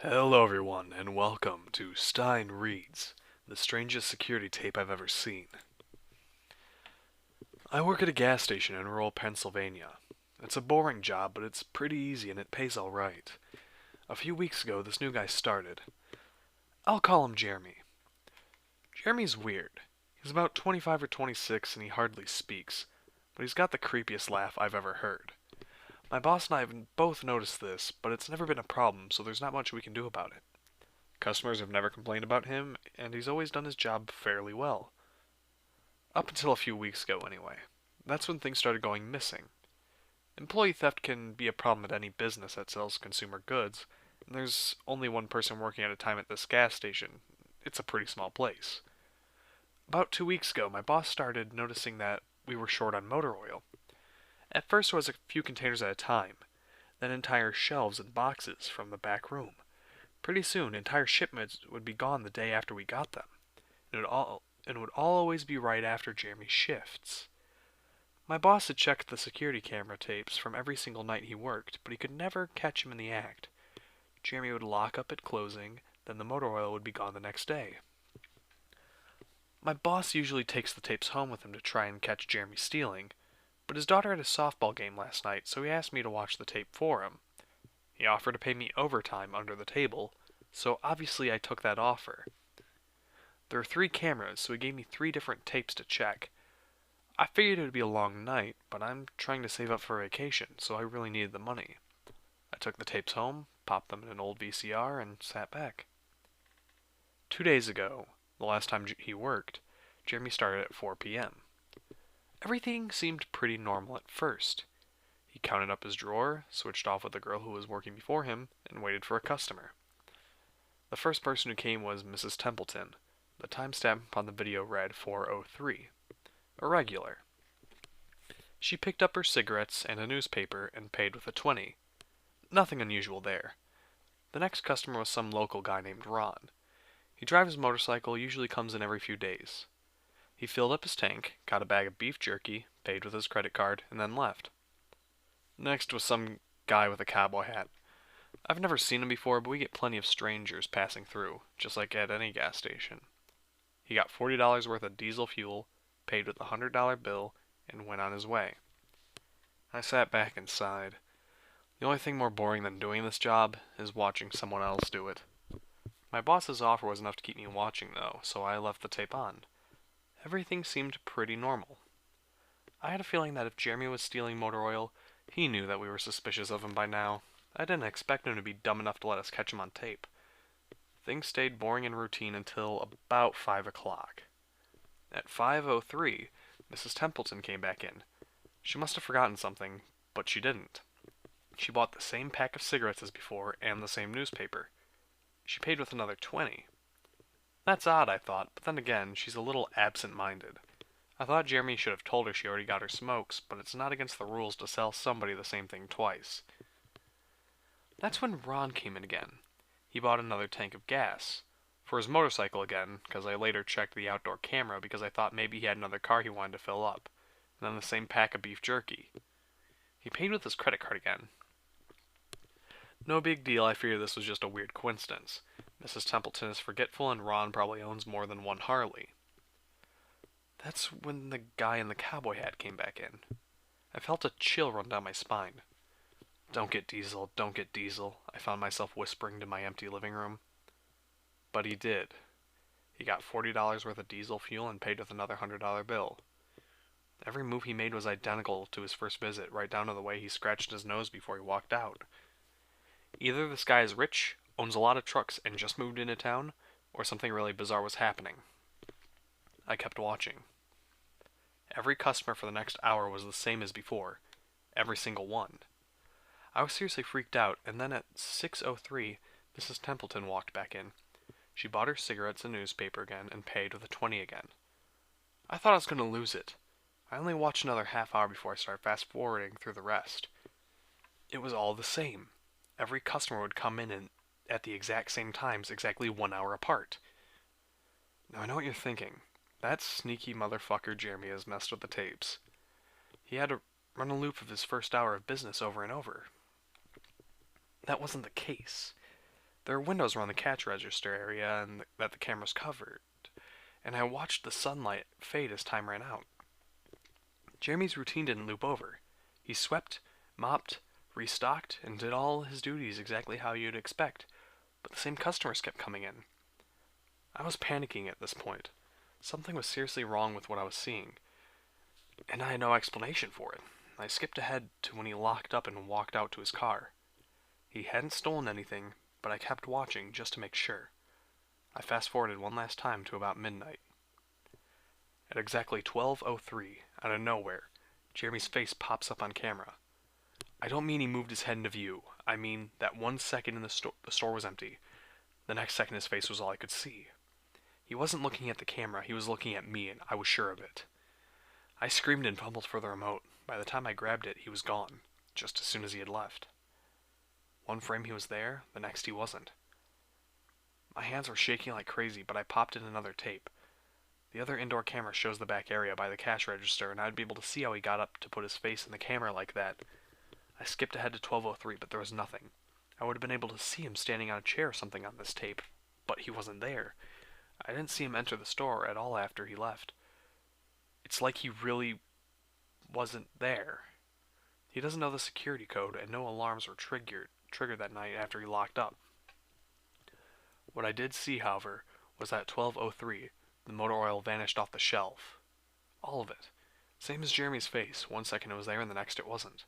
Hello everyone, and welcome to Stein Reads, the strangest security tape I've ever seen. I work at a gas station in rural Pennsylvania. It's a boring job, but it's pretty easy and it pays alright. A few weeks ago, this new guy started. I'll call him Jeremy. Jeremy's weird. He's about 25 or 26 and he hardly speaks, but he's got the creepiest laugh I've ever heard. My boss and I have both noticed this, but it's never been a problem, so there's not much we can do about it. Customers have never complained about him, and he's always done his job fairly well. Up until a few weeks ago, anyway. That's when things started going missing. Employee theft can be a problem at any business that sells consumer goods, and there's only one person working at a time at this gas station. It's a pretty small place. About 2 weeks ago, my boss started noticing that we were short on motor oil. At first, it was a few containers at a time, then entire shelves and boxes from the back room. Pretty soon, entire shipments would be gone the day after we got them. It would all always be right after Jeremy's shifts. My boss had checked the security camera tapes from every single night he worked, but he could never catch him in the act. Jeremy would lock up at closing, then the motor oil would be gone the next day. My boss usually takes the tapes home with him to try and catch Jeremy stealing, but his daughter had a softball game last night, so he asked me to watch the tape for him. He offered to pay me overtime under the table, so obviously I took that offer. There are 3 cameras, so he gave me 3 different tapes to check. I figured it would be a long night, but I'm trying to save up for vacation, so I really needed the money. I took the tapes home, popped them in an old VCR, and sat back. 2 days ago, the last time he worked, Jeremy started at 4 p.m. Everything seemed pretty normal at first. He counted up his drawer, switched off with the girl who was working before him, and waited for a customer. The first person who came was Mrs. Templeton. The timestamp on the video read 4:03. A regular. She picked up her cigarettes and a newspaper and paid with a 20. Nothing unusual there. The next customer was some local guy named Ron. He drives his motorcycle, usually comes in every few days. He filled up his tank, got a bag of beef jerky, paid with his credit card, and then left. Next was some guy with a cowboy hat. I've never seen him before, but we get plenty of strangers passing through, just like at any gas station. He got $40 worth of diesel fuel, paid with a $100 bill, and went on his way. I sat back and sighed. The only thing more boring than doing this job is watching someone else do it. My boss's offer was enough to keep me watching, though, so I left the tape on. Everything seemed pretty normal. I had a feeling that if Jeremy was stealing motor oil, he knew that we were suspicious of him by now. I didn't expect him to be dumb enough to let us catch him on tape. Things stayed boring and routine until about 5 o'clock. At 5:03, Mrs. Templeton came back in. She must have forgotten something, but she didn't. She bought the same pack of cigarettes as before and the same newspaper. She paid with another 20. That's odd, I thought, but then again, she's a little absent-minded. I thought Jeremy should have told her she already got her smokes, but it's not against the rules to sell somebody the same thing twice. That's when Ron came in again. He bought another tank of gas. For his motorcycle again, because I later checked the outdoor camera because I thought maybe he had another car he wanted to fill up. And then the same pack of beef jerky. He paid with his credit card again. No big deal, I figured this was just a weird coincidence. Mrs. Templeton is forgetful and Ron probably owns more than one Harley. That's when the guy in the cowboy hat came back in. I felt a chill run down my spine. Don't get diesel, don't get diesel, I found myself whispering to my empty living room. But he did. He got $40 worth of diesel fuel and paid with another $100 bill. Every move he made was identical to his first visit, right down to the way he scratched his nose before he walked out. Either this guy is rich, owns a lot of trucks, and just moved into town, or something really bizarre was happening. I kept watching. Every customer for the next hour was the same as before. Every single one. I was seriously freaked out, and then at 6:03, Mrs. Templeton walked back in. She bought her cigarettes and newspaper again, and paid with a 20 again. I thought I was going to lose it. I only watched another half hour before I started fast-forwarding through the rest. It was all the same. Every customer would come in at the exact same times, exactly 1 hour apart. Now I know what you're thinking. That sneaky motherfucker Jeremy has messed with the tapes. He had to run a loop of his first hour of business over and over. That wasn't the case. There are windows around the cash register area and that the camera's covered, and I watched the sunlight fade as time ran out. Jeremy's routine didn't loop over. He swept, mopped, restocked, and did all his duties exactly how you'd expect, but the same customers kept coming in. I was panicking at this point. Something was seriously wrong with what I was seeing, and I had no explanation for it. I skipped ahead to when he locked up and walked out to his car. He hadn't stolen anything, but I kept watching just to make sure. I fast-forwarded one last time to about midnight. At exactly 12:03, out of nowhere, Jeremy's face pops up on camera. I don't mean he moved his head into view. I mean that 1 second in the store was empty. The next second his face was all I could see. He wasn't looking at the camera, he was looking at me, and I was sure of it. I screamed and fumbled for the remote. By the time I grabbed it, he was gone, just as soon as he had left. One frame he was there, the next he wasn't. My hands were shaking like crazy, but I popped in another tape. The other indoor camera shows the back area by the cash register, and I'd be able to see how he got up to put his face in the camera like that. I skipped ahead to 12:03, but there was nothing. I would have been able to see him standing on a chair or something on this tape, but he wasn't there. I didn't see him enter the store at all after he left. It's like he really wasn't there. He doesn't know the security code, and no alarms were triggered that night after he locked up. What I did see, however, was that at 12:03, the motor oil vanished off the shelf. All of it. Same as Jeremy's face. 1 second it was there and the next it wasn't.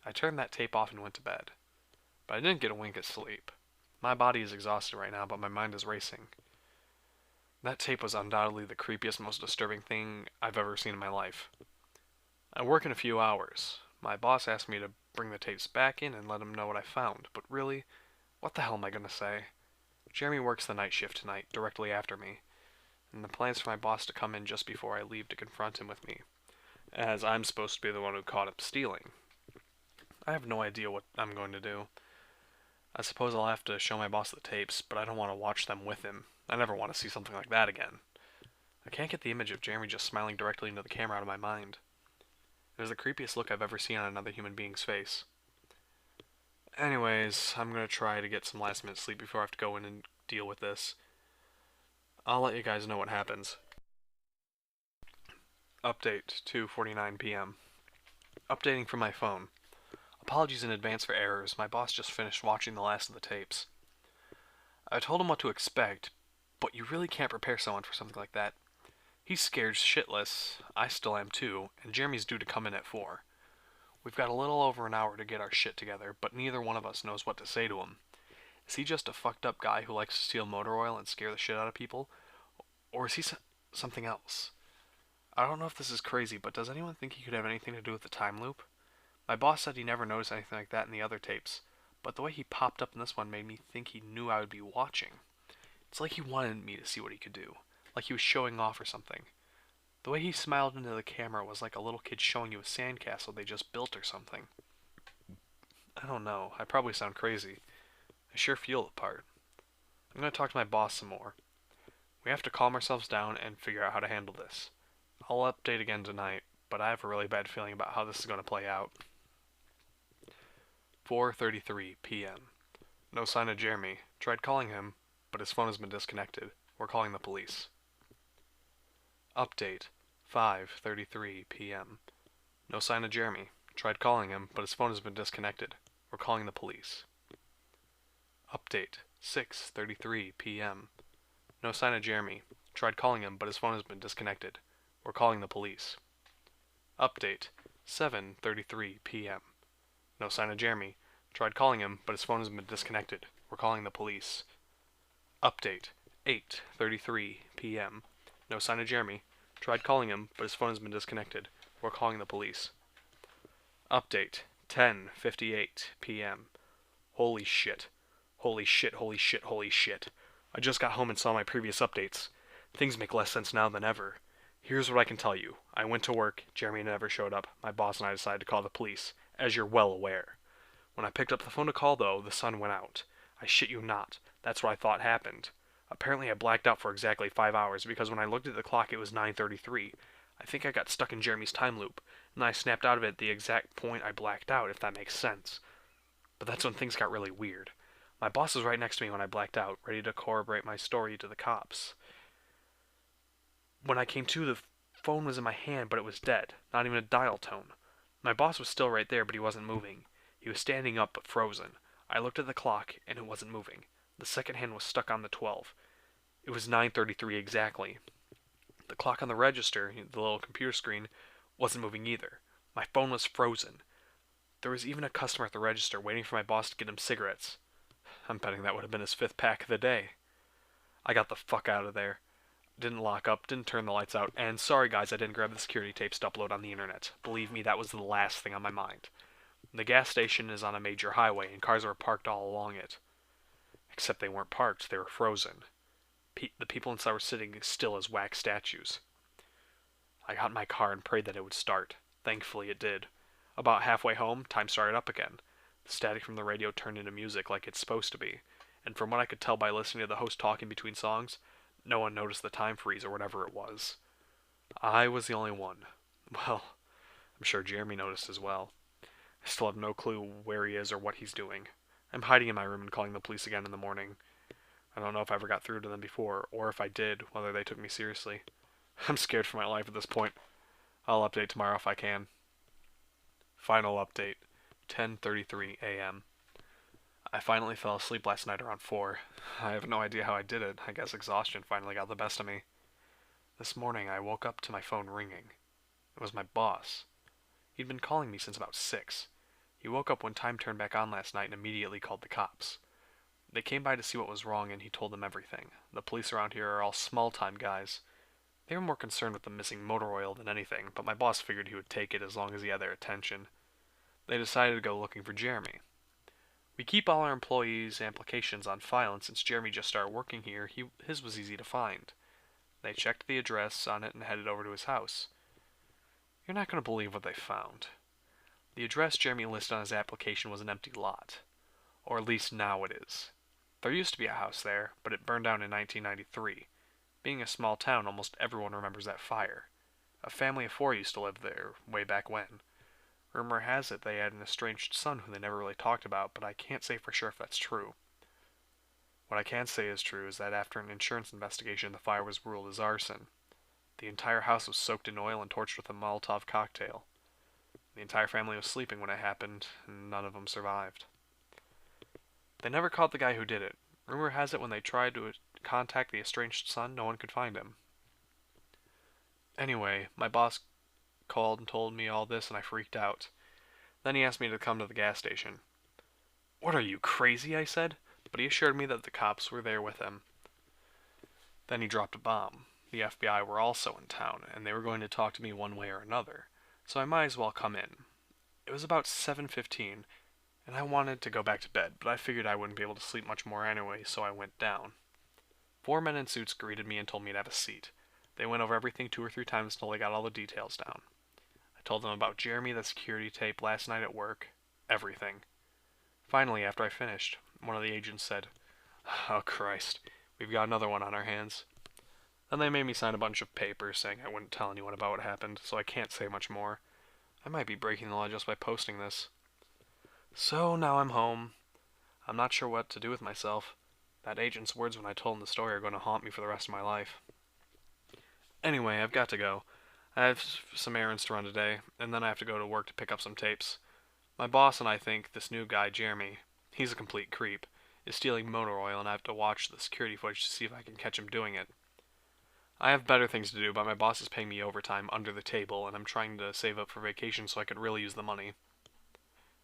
I turned that tape off and went to bed. But I didn't get a wink of sleep. My body is exhausted right now, but my mind is racing. That tape was undoubtedly the creepiest, most disturbing thing I've ever seen in my life. I work in a few hours. My boss asked me to bring the tapes back in and let him know what I found, but really, what the hell am I going to say? Jeremy works the night shift tonight, directly after me, and the plan's for my boss to come in just before I leave to confront him with me, as I'm supposed to be the one who caught him stealing. I have no idea what I'm going to do. I suppose I'll have to show my boss the tapes, but I don't want to watch them with him. I never want to see something like that again. I can't get the image of Jeremy just smiling directly into the camera out of my mind. It was the creepiest look I've ever seen on another human being's face. Anyways, I'm going to try to get some last minute sleep before I have to go in and deal with this. I'll let you guys know what happens. Update, 2:49 p.m. Updating from my phone. Apologies in advance for errors. My boss just finished watching the last of the tapes. I told him what to expect, but you really can't prepare someone for something like that. He's scared shitless. I still am too, and Jeremy's due to come in at 4. We've got a little over an hour to get our shit together, but neither one of us knows what to say to him. Is he just a fucked up guy who likes to steal motor oil and scare the shit out of people? Or is he something else? I don't know if this is crazy, but does anyone think he could have anything to do with the time loop? My boss said he never noticed anything like that in the other tapes, but the way he popped up in this one made me think he knew I would be watching. It's like he wanted me to see what he could do, like he was showing off or something. The way he smiled into the camera was like a little kid showing you a sandcastle they just built or something. I don't know, I probably sound crazy. I sure feel the part. I'm going to talk to my boss some more. We have to calm ourselves down and figure out how to handle this. I'll update again tonight, but I have a really bad feeling about how this is going to play out. 4:33 p.m. No sign of Jeremy. Tried calling him, but his phone has been disconnected. We're calling the police. Update, 5:33 p.m. No sign of Jeremy. Tried calling him, but his phone has been disconnected. We're calling the police. Update, 6:33 p.m. No sign of Jeremy. Tried calling him, but his phone has been disconnected. We're calling the police. Update, 7:33 p.m. No sign of Jeremy. Tried calling him, but his phone has been disconnected. We're calling the police. Update, 8:33 p.m. No sign of Jeremy. Tried calling him, but his phone has been disconnected. We're calling the police. Update, 10:58 p.m. Holy shit. Holy shit, holy shit, holy shit. I just got home and saw my previous updates. Things make less sense now than ever. Here's what I can tell you. I went to work, Jeremy never showed up. My boss and I decided to call the police, as you're well aware. When I picked up the phone to call, though, the sun went out. I shit you not. That's what I thought happened. Apparently I blacked out for exactly 5 hours, because when I looked at the clock it was 9:33. I think I got stuck in Jeremy's time loop, and I snapped out of it at the exact point I blacked out, if that makes sense. But that's when things got really weird. My boss was right next to me when I blacked out, ready to corroborate my story to the cops. When I came to, the phone was in my hand, but it was dead, not even a dial tone. My boss was still right there, but he wasn't moving. He was standing up, but frozen. I looked at the clock, and it wasn't moving. The second hand was stuck on the 12. It was 9:33 exactly. The clock on the register, the little computer screen, wasn't moving either. My phone was frozen. There was even a customer at the register waiting for my boss to get him cigarettes. I'm betting that would have been his 5th pack of the day. I got the fuck out of there. Didn't lock up, didn't turn the lights out, and sorry guys I didn't grab the security tapes to upload on the internet. Believe me, that was the last thing on my mind. The gas station is on a major highway, and cars were parked all along it. Except they weren't parked, they were frozen. The people inside were sitting still as wax statues. I got in my car and prayed that it would start. Thankfully it did. About halfway home, time started up again. The static from the radio turned into music like it's supposed to be, and from what I could tell by listening to the host talking between songs, no one noticed the time freeze or whatever it was. I was the only one. Well, I'm sure Jeremy noticed as well. I still have no clue where he is or what he's doing. I'm hiding in my room and calling the police again in the morning. I don't know if I ever got through to them before, or if I did, whether they took me seriously. I'm scared for my life at this point. I'll update tomorrow if I can. Final update, 10:33 a.m. I finally fell asleep last night around 4. I have no idea how I did it. I guess exhaustion finally got the best of me. This morning I woke up to my phone ringing. It was my boss. He'd been calling me since about 6. He woke up when time turned back on last night and immediately called the cops. They came by to see what was wrong and he told them everything. The police around here are all small-time guys. They were more concerned with the missing motor oil than anything, but my boss figured he would take it as long as he had their attention. They decided to go looking for Jeremy. We keep all our employees' applications on file, and since Jeremy just started working here, his was easy to find. They checked the address on it and headed over to his house. You're not going to believe what they found. The address Jeremy listed on his application was an empty lot. Or at least now it is. There used to be a house there, but it burned down in 1993. Being a small town, almost everyone remembers that fire. A family of 4 used to live there, way back when. Rumor has it they had an estranged son who they never really talked about, but I can't say for sure if that's true. What I can say is true is that after an insurance investigation, the fire was ruled as arson. The entire house was soaked in oil and torched with a Molotov cocktail. The entire family was sleeping when it happened, and none of them survived. They never caught the guy who did it. Rumor has it when they tried to contact the estranged son, no one could find him. Anyway, my boss called and told me all this and I freaked out. Then he asked me to come to the gas station. What are you, crazy? I said, but he assured me that the cops were there with him. Then he dropped a bomb. The FBI were also in town, and they were going to talk to me one way or another, so I might as well come in. It was about 7:15, and I wanted to go back to bed, but I figured I wouldn't be able to sleep much more anyway, so I went down. 4 men in suits greeted me and told me to have a seat. They went over everything 2 or 3 times until they got all the details down. I told them about Jeremy, the security tape, last night at work, everything. Finally, after I finished, one of the agents said, "Oh Christ, we've got another one on our hands." Then they made me sign a bunch of papers saying I wouldn't tell anyone about what happened, so I can't say much more. I might be breaking the law just by posting this. So now I'm home. I'm not sure what to do with myself. That agent's words when I told him the story are going to haunt me for the rest of my life. Anyway, I've got to go. I have some errands to run today, and then I have to go to work to pick up some tapes. My boss and I think this new guy, Jeremy, he's a complete creep, is stealing motor oil, and I have to watch the security footage to see if I can catch him doing it. I have better things to do, but my boss is paying me overtime under the table, and I'm trying to save up for vacation so I could really use the money.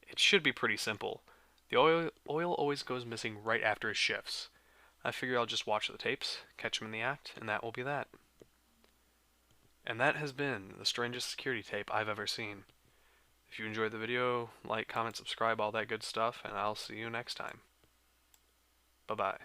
It should be pretty simple. The oil always goes missing right after his shifts. I figure I'll just watch the tapes, catch him in the act, and that will be that. And that has been the strangest security tape I've ever seen. If you enjoyed the video, like, comment, subscribe, all that good stuff, and I'll see you next time. Bye-bye.